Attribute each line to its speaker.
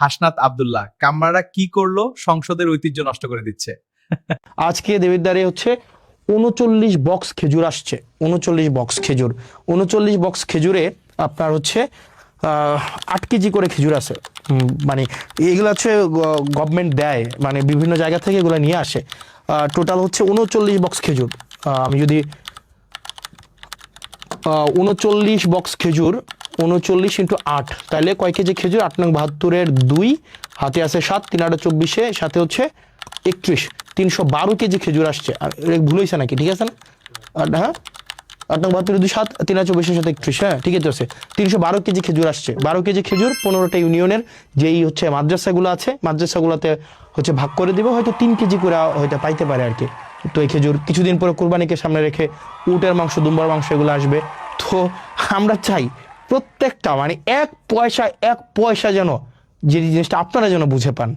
Speaker 1: হাসনাত আব্দুল্লাহ, কামরারা কি করলো? সংসদের ঐতিহ্য নষ্ট করে দিচ্ছে।
Speaker 2: আজকে দেবিদ্বারে হচ্ছে 39 বক্স খেজুর আসছে, 39 বক্স খেজুর। 39 বক্স খেজুরে আপনার হচ্ছে 8 কেজি করে খেজুর আছে। মানে এগুলো হচ্ছে গভর্নমেন্ট দেয়, মানে বিভিন্ন জায়গা থেকে এগুলো নিয়ে আসে। টোটাল হচ্ছে 39 বক্স খেজুর। আমি যদি 39 বক্স খেজুর, 39 ইন্টু 8, তাহলে কয় কেজি খেজুর? 8 নং 72-এর 2, হাতে আছে 7, 3 8 24, সাথে হচ্ছে 31, 312 কেজি খেজুর আসছে। আর ভুল হয়েছে নাকি? ঠিক আছে না? হ্যাঁ, 8 নং 72-এর 2, 7, 3 8 24, সাথে 31, হ্যাঁ ঠিকই তো আছে। 312 কেজি খেজুর আসছে। 12 কেজি খেজুর 15টা ইউনিয়নের যেই হচ্ছে মাদ্রাসাগুলো আছে, মাদ্রাসাগুলোতে হচ্ছে ভাগ করে দিব, হয়তো 3 কেজি করে হয়তো পাইতে পারে আর কি। তো এই খেজুর কিছুদিন পরে কোরবানিকে সামনে রেখে উটের মাংস, দুম্বার মাংস এগুলো আসবে। তো আমরা চাই প্রত্যেকটা মানে এক পয়সা যেন, যে জিনিসটা আপনারা যেন বুঝে পান।